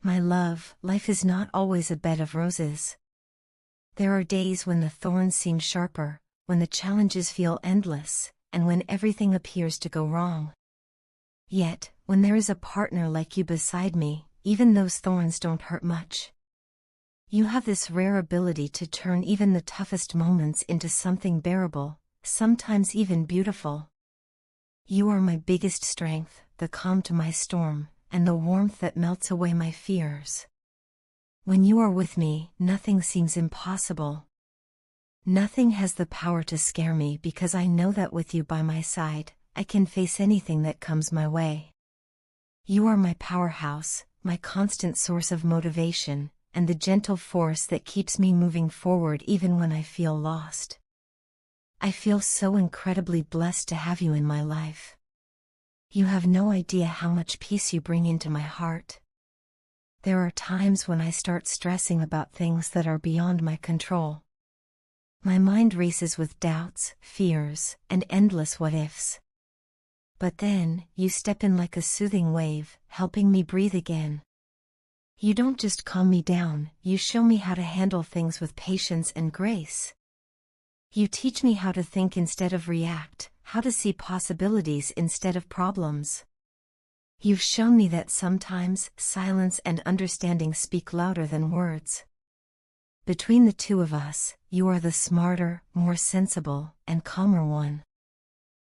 My love, life is not always a bed of roses. There are days when the thorns seem sharper, when the challenges feel endless, and when everything appears to go wrong. Yet, when there is a partner like you beside me, even those thorns don't hurt much. You have this rare ability to turn even the toughest moments into something bearable, sometimes even beautiful. You are my biggest strength, the calm to my storm, and the warmth that melts away my fears. When you are with me, nothing seems impossible. Nothing has the power to scare me because I know that with you by my side, I can face anything that comes my way. You are my powerhouse, my constant source of motivation, and the gentle force that keeps me moving forward even when I feel lost. I feel so incredibly blessed to have you in my life. You have no idea how much peace you bring into my heart. There are times when I start stressing about things that are beyond my control. My mind races with doubts, fears, and endless what-ifs. But then, you step in like a soothing wave, helping me breathe again. You don't just calm me down, you show me how to handle things with patience and grace. You teach me how to think instead of react, how to see possibilities instead of problems. You've shown me that sometimes silence and understanding speak louder than words. Between the two of us, you are the smarter, more sensible, and calmer one.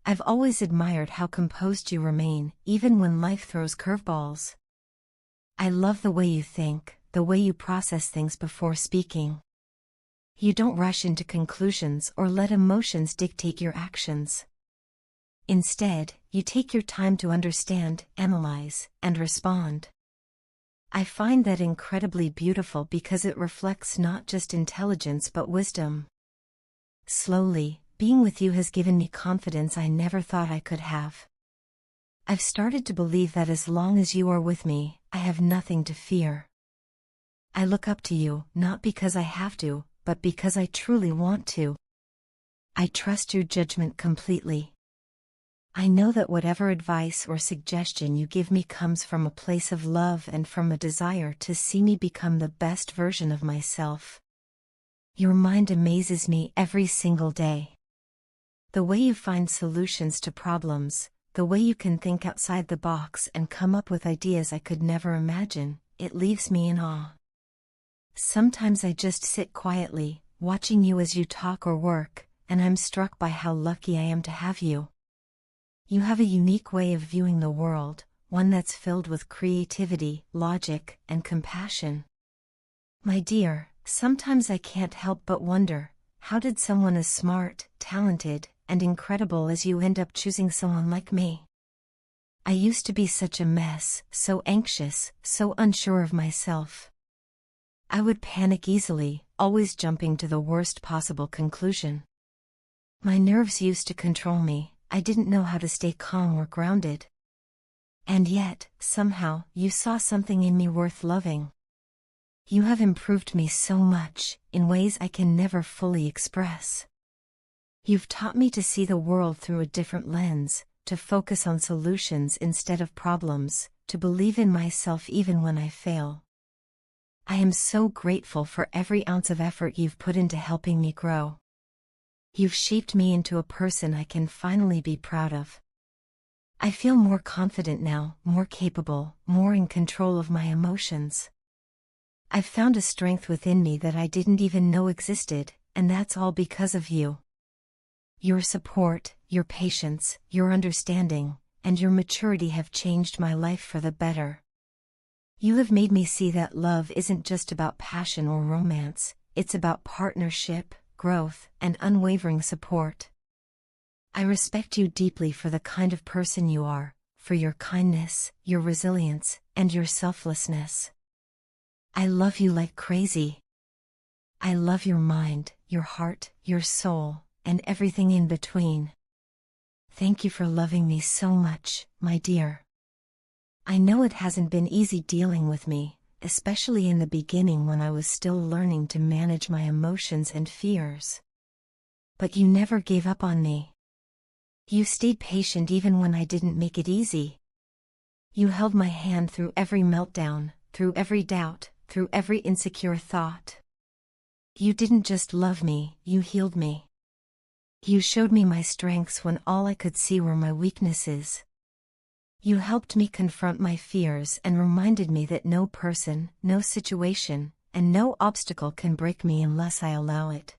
I've always admired how composed you remain, even when life throws curveballs. I love the way you think, the way you process things before speaking. You don't rush into conclusions or let emotions dictate your actions. Instead, you take your time to understand, analyze, and respond. I find that incredibly beautiful because it reflects not just intelligence but wisdom. Slowly, being with you has given me confidence I never thought I could have. I've started to believe that as long as you are with me, I have nothing to fear. I look up to you, not because I have to, but because I truly want to. I trust your judgment completely. I know that whatever advice or suggestion you give me comes from a place of love and from a desire to see me become the best version of myself. Your mind amazes me every single day. The way you find solutions to problems, the way you can think outside the box and come up with ideas I could never imagine, it leaves me in awe. Sometimes I just sit quietly, watching you as you talk or work, and I'm struck by how lucky I am to have you. You have a unique way of viewing the world, one that's filled with creativity, logic, and compassion. My dear, sometimes I can't help but wonder, how did someone as smart, talented, and incredible as you end up choosing someone like me? I used to be such a mess, so anxious, so unsure of myself. I would panic easily, always jumping to the worst possible conclusion. My nerves used to control me. I didn't know how to stay calm or grounded. And yet, somehow, you saw something in me worth loving. You have improved me so much, in ways I can never fully express. You've taught me to see the world through a different lens, to focus on solutions instead of problems, to believe in myself even when I fail. I am so grateful for every ounce of effort you've put into helping me grow. You've shaped me into a person I can finally be proud of. I feel more confident now, more capable, more in control of my emotions. I've found a strength within me that I didn't even know existed, and that's all because of you. Your support, your patience, your understanding, and your maturity have changed my life for the better. You have made me see that love isn't just about passion or romance, it's about partnership, growth, and unwavering support. I respect you deeply for the kind of person you are, for your kindness, your resilience, and your selflessness. I love you like crazy. I love your mind, your heart, your soul, and everything in between. Thank you for loving me so much, my dear. I know it hasn't been easy dealing with me, especially in the beginning when I was still learning to manage my emotions and fears. But you never gave up on me. You stayed patient even when I didn't make it easy. You held my hand through every meltdown, through every doubt, through every insecure thought. You didn't just love me, you healed me. You showed me my strengths when all I could see were my weaknesses. You helped me confront my fears and reminded me that no person, no situation, and no obstacle can break me unless I allow it.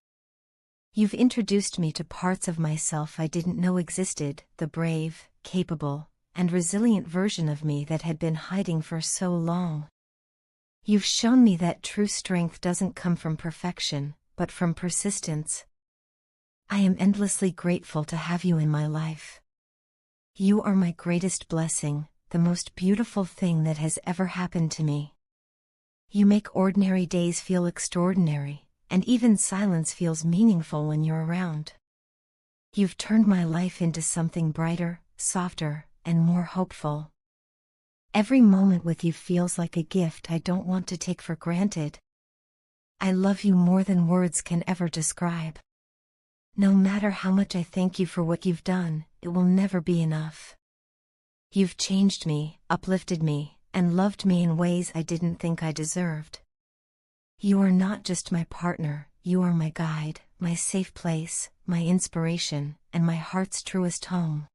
You've introduced me to parts of myself I didn't know existed, the brave, capable, and resilient version of me that had been hiding for so long. You've shown me that true strength doesn't come from perfection, but from persistence. I am endlessly grateful to have you in my life. You are my greatest blessing, the most beautiful thing that has ever happened to me. You make ordinary days feel extraordinary, and even silence feels meaningful when you're around. You've turned my life into something brighter, softer, and more hopeful. Every moment with you feels like a gift I don't want to take for granted. I love you more than words can ever describe. No matter how much I thank you for what you've done, it will never be enough. You've changed me, uplifted me, and loved me in ways I didn't think I deserved. You are not just my partner, you are my guide, my safe place, my inspiration, and my heart's truest home.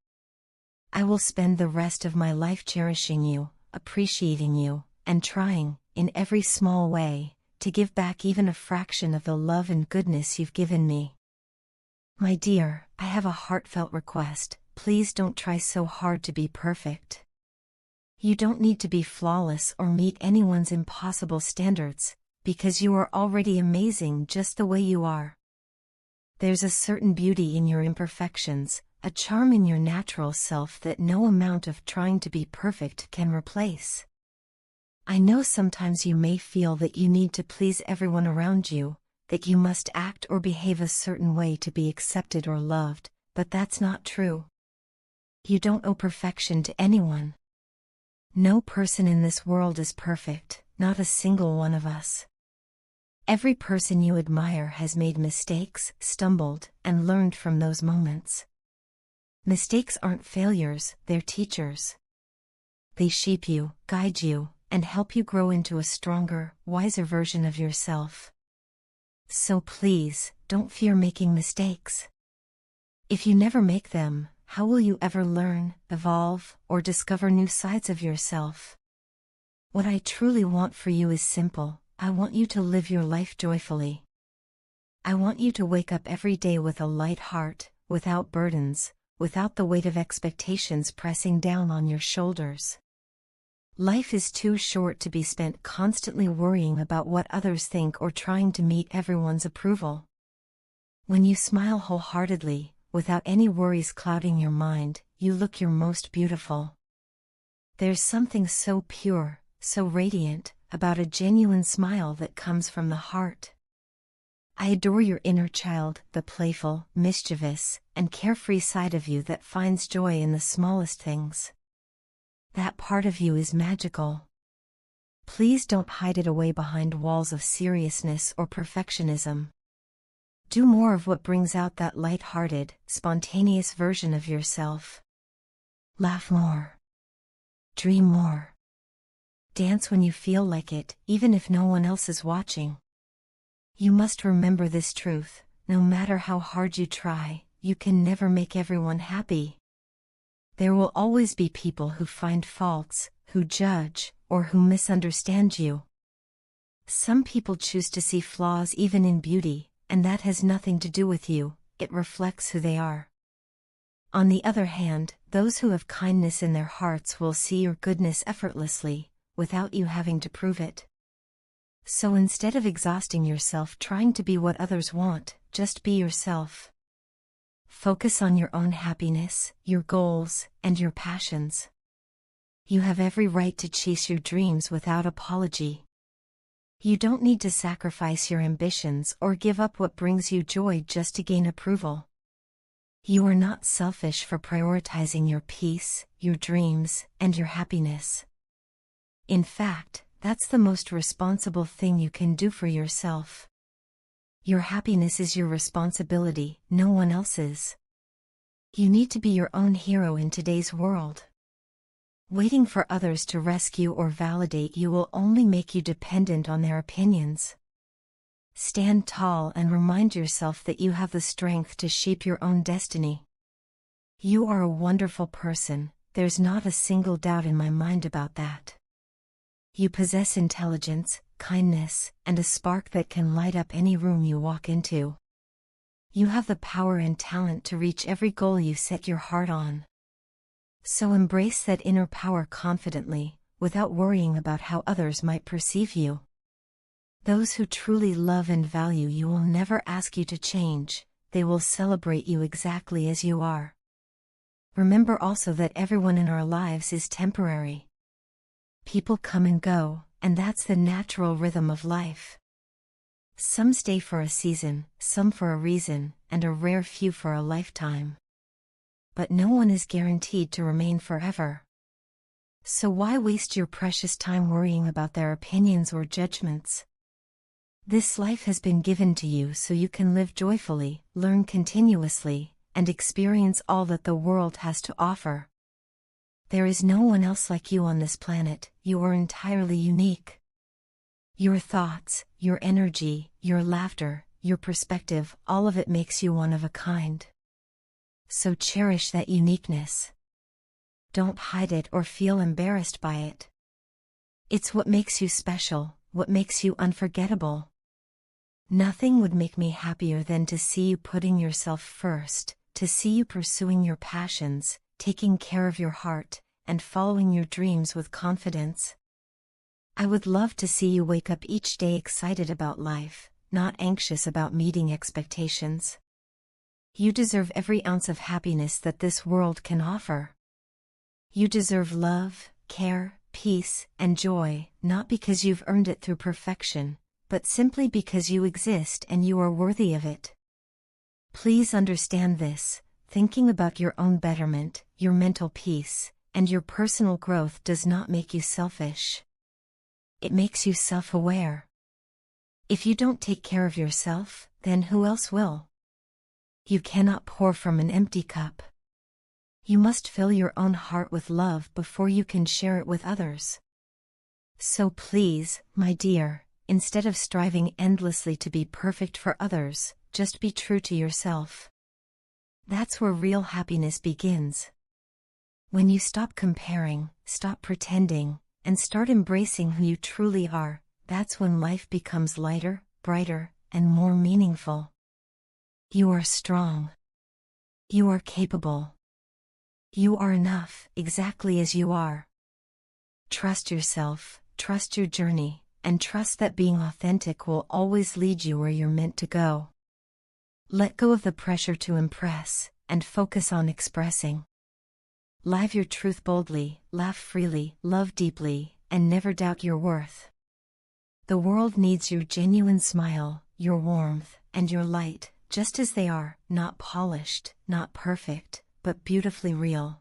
I will spend the rest of my life cherishing you, appreciating you, and trying, in every small way, to give back even a fraction of the love and goodness you've given me. My dear, I have a heartfelt request. Please don't try so hard to be perfect. You don't need to be flawless or meet anyone's impossible standards, because you are already amazing just the way you are. There's a certain beauty in your imperfections, a charm in your natural self that no amount of trying to be perfect can replace. I know sometimes you may feel that you need to please everyone around you, that you must act or behave a certain way to be accepted or loved, but that's not true. You don't owe perfection to anyone. No person in this world is perfect, not a single one of us. Every person you admire has made mistakes, stumbled, and learned from those moments. Mistakes aren't failures, they're teachers. They shape you, guide you, and help you grow into a stronger, wiser version of yourself. So please, don't fear making mistakes. If you never make them, how will you ever learn, evolve, or discover new sides of yourself? What I truly want for you is simple. I want you to live your life joyfully. I want you to wake up every day with a light heart, without burdens, without the weight of expectations pressing down on your shoulders. Life is too short to be spent constantly worrying about what others think or trying to meet everyone's approval. When you smile wholeheartedly, without any worries clouding your mind, you look your most beautiful. There's something so pure, so radiant, about a genuine smile that comes from the heart. I adore your inner child, the playful, mischievous, and carefree side of you that finds joy in the smallest things. That part of you is magical. Please don't hide it away behind walls of seriousness or perfectionism. Do more of what brings out that light-hearted, spontaneous version of yourself. Laugh more. Dream more. Dance when you feel like it, even if no one else is watching. You must remember this truth: no matter how hard you try, you can never make everyone happy. There will always be people who find faults, who judge, or who misunderstand you. Some people choose to see flaws even in beauty, and that has nothing to do with you, it reflects who they are. On the other hand, those who have kindness in their hearts will see your goodness effortlessly, without you having to prove it. So instead of exhausting yourself trying to be what others want, just be yourself. Focus on your own happiness, your goals, and your passions. You have every right to chase your dreams without apology. You don't need to sacrifice your ambitions or give up what brings you joy just to gain approval. You are not selfish for prioritizing your peace, your dreams, and your happiness. In fact, that's the most responsible thing you can do for yourself. Your happiness is your responsibility, no one else's. You need to be your own hero in today's world. Waiting for others to rescue or validate you will only make you dependent on their opinions. Stand tall and remind yourself that you have the strength to shape your own destiny. You are a wonderful person, there's not a single doubt in my mind about that. You possess intelligence, kindness, and a spark that can light up any room you walk into. You have the power and talent to reach every goal you set your heart on. So embrace that inner power confidently, without worrying about how others might perceive you. Those who truly love and value you will never ask you to change, they will celebrate you exactly as you are. Remember also that everyone in our lives is temporary. People come and go, and that's the natural rhythm of life. Some stay for a season, some for a reason, and a rare few for a lifetime. But no one is guaranteed to remain forever. So why waste your precious time worrying about their opinions or judgments? This life has been given to you so you can live joyfully, learn continuously, and experience all that the world has to offer. There is no one else like you on this planet, you are entirely unique. Your thoughts, your energy, your laughter, your perspective, all of it makes you one of a kind. So cherish that uniqueness. Don't hide it or feel embarrassed by it. It's what makes you special, what makes you unforgettable. Nothing would make me happier than to see you putting yourself first, to see you pursuing your passions, taking care of your heart, and following your dreams with confidence. I would love to see you wake up each day excited about life, not anxious about meeting expectations. You deserve every ounce of happiness that this world can offer. You deserve love, care, peace, and joy, not because you've earned it through perfection, but simply because you exist and you are worthy of it. Please understand this, thinking about your own betterment, your mental peace, and your personal growth does not make you selfish. It makes you self-aware. If you don't take care of yourself, then who else will? You cannot pour from an empty cup. You must fill your own heart with love before you can share it with others. So please, my dear, instead of striving endlessly to be perfect for others, just be true to yourself. That's where real happiness begins. When you stop comparing, stop pretending, and start embracing who you truly are, that's when life becomes lighter, brighter, and more meaningful. You are strong. You are capable. You are enough, exactly as you are. Trust yourself, trust your journey, and trust that being authentic will always lead you where you're meant to go. Let go of the pressure to impress, and focus on expressing. Live your truth boldly, laugh freely, love deeply, and never doubt your worth. The world needs your genuine smile, your warmth, and your light, just as they are, not polished, not perfect, but beautifully real.